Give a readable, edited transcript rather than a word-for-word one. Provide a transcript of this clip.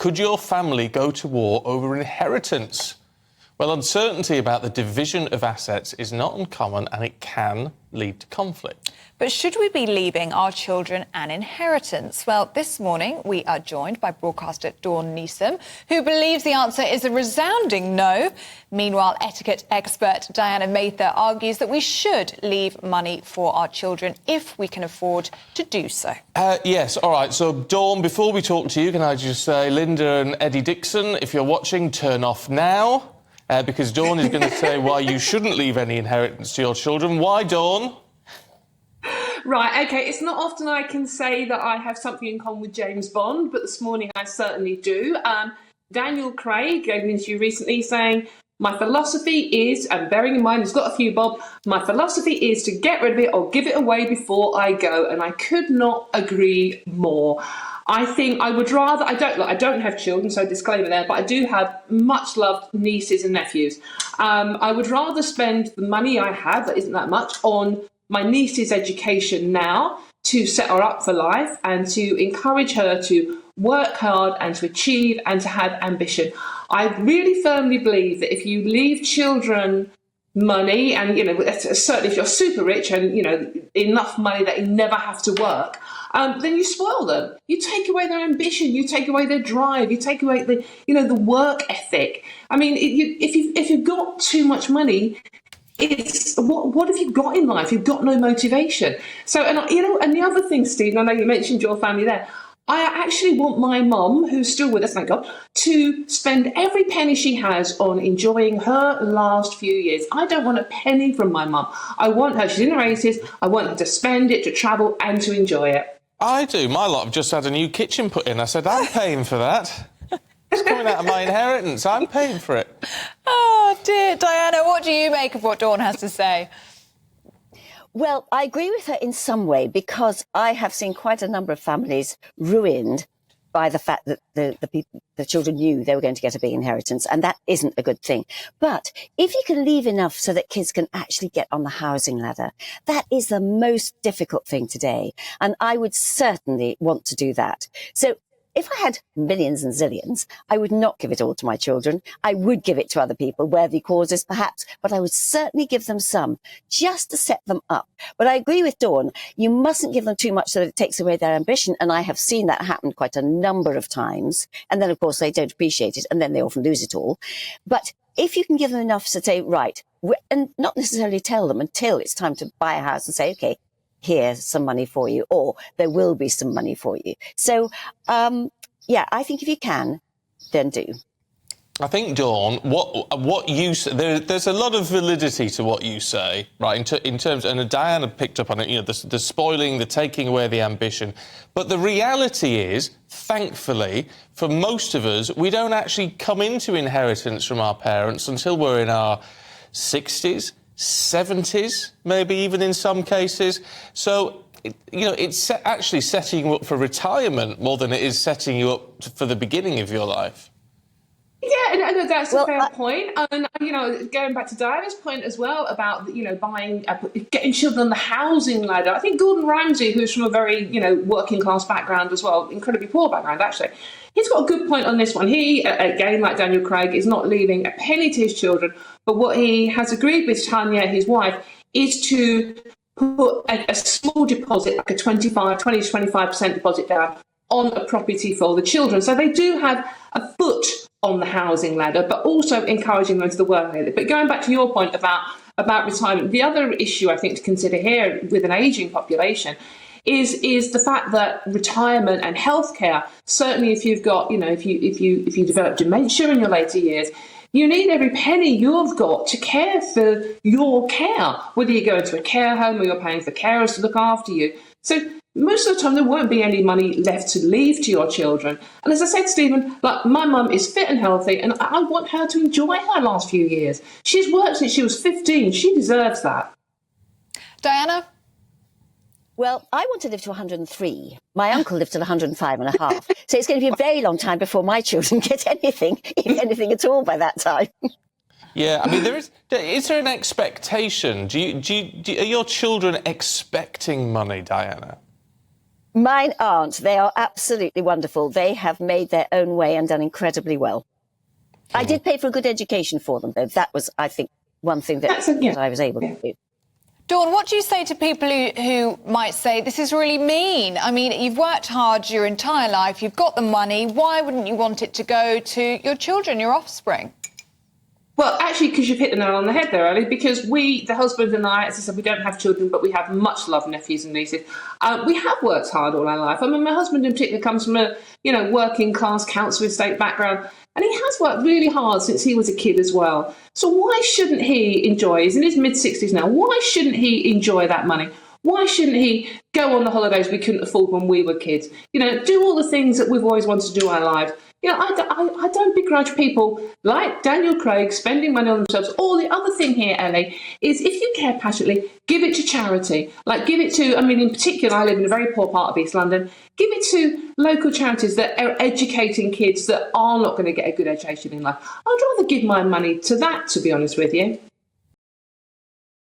Could your family go to war over inheritance? Well, uncertainty about the division of assets is not uncommon and it can lead to conflict. But should we be leaving our children an inheritance? Well, this morning we are joined by broadcaster Dawn Neesom, who believes the answer is a resounding no. Meanwhile, etiquette expert Diana Mather argues that we should leave money for our children if we can afford to do so. Yes, all right. So, Dawn, before we talk to you, can I just say, Linda and Eddie Dixon, if you're watching, turn off now. Because Dawn is going to say why you shouldn't leave any inheritance to your children. Why, Dawn? Right, OK, it's not often I can say that I have something in common with James Bond, but this morning I certainly do. Daniel Craig gave an interview recently saying, my philosophy is, and bearing in mind he's got a few bob, my philosophy is to get rid of it or give it away before I go. And I could not agree more. I think I would rather, I don't have children, so disclaimer there, but I do have much loved nieces and nephews. I would rather spend the money I have, that isn't that much, on my niece's education now to set her up for life and to encourage her to work hard and to achieve and to have ambition. I really firmly believe that if you leave children money and, certainly if you're super rich and, enough money that you never have to work, then you spoil them. You take away their ambition, you take away their drive, you take away the work ethic. I mean, if you've got too much money, it's what have you got in life? You've got no motivation. So, and the other thing, Stephen, I know you mentioned your family there. I actually want my mum, who's still with us, thank God, to spend every penny she has on enjoying her last few years. I don't want a penny from my mum. I want her, she's in her 80s, I want her to spend it, to travel and to enjoy it. I do. My lot have just had a new kitchen put in. I said, I'm paying for that. It's coming out of my inheritance. I'm paying for it. Oh, dear. Diana, what do you make of what Dawn has to say? Well, I agree with her in some way because I have seen quite a number of families ruined by the fact that the children knew they were going to get a big inheritance, and that isn't a good thing. But if you can leave enough so that kids can actually get on the housing ladder, that is the most difficult thing today. And I would certainly want to do that. So if I had millions and zillions, I would not give it all to my children. I would give it to other people, worthy causes perhaps, but I would certainly give them some just to set them up. But I agree with Dawn. You mustn't give them too much so that it takes away their ambition. And I have seen that happen quite a number of times. And then, of course, they don't appreciate it and then they often lose it all. But if you can give them enough to say, right, and not necessarily tell them until it's time to buy a house and say, OK, here's some money for you, or there will be some money for you. So, I think if you can, then do. I think, Dawn, what you say, there's a lot of validity to what you say, right, in terms, and Diana picked up on it, the spoiling, the taking away the ambition. But the reality is, thankfully, for most of us, we don't actually come into inheritance from our parents until we're in our 60s, 70s, maybe even in some cases. So, it's actually setting you up for retirement more than it is setting you up for the beginning of your life. Yeah, and that's a fair point. And, going back to Diana's point as well about, buying, getting children on the housing ladder. I think Gordon Ramsay, who's from a very, working class background as well, incredibly poor background, actually, he's got a good point on this one. He, again, like Daniel Craig, is not leaving a penny to his children. But what he has agreed with Tanya, his wife, is to put a small deposit, like a 20 to 25% deposit down on a property for the children. So they do have a foot on the housing ladder, but also encouraging them to the work ladder. But going back to your point about retirement, the other issue I think to consider here with an ageing population is the fact that retirement and healthcare, certainly if you've got, if you develop dementia in your later years, you need every penny you've got to care for your care, whether you go into a care home or you're paying for carers to look after you. So most of the time there won't be any money left to leave to your children. And as I said, Stephen, like my mum is fit and healthy and I want her to enjoy her last few years. She's worked since she was 15. She deserves that. Diana? Well, I want to live to 103. My uncle lived till 105 and a half. So it's going to be a very long time before my children get anything, if anything at all, by that time. Yeah, I mean, is there an expectation? Are your children expecting money, Diana? Mine aren't. They are absolutely wonderful. They have made their own way and done incredibly well. I did pay for a good education for them, though. That was, I think, one thing that I was able to do. Dawn, what do you say to people who might say this is really mean? I mean, you've worked hard your entire life, you've got the money, why wouldn't you want it to go to your children, your offspring? Well, actually, because you've hit the nail on the head there, Ali, because we, the husband and I, as I said, we don't have children, but we have much loved nephews and nieces. We have worked hard all our life. I mean, my husband in particular comes from a, working class council estate background, and he has worked really hard since he was a kid as well. So why shouldn't he enjoy, he's in his mid-60s now, why shouldn't he enjoy that money? Why shouldn't he go on the holidays we couldn't afford when we were kids? Do all the things that we've always wanted to do in our lives. I don't begrudge people like Daniel Craig spending money on themselves. Or the other thing here, Ellie, is if you care passionately, give it to charity. Like give it to, in particular, I live in a very poor part of East London. Give it to local charities that are educating kids that are not going to get a good education in life. I'd rather give my money to that, to be honest with you.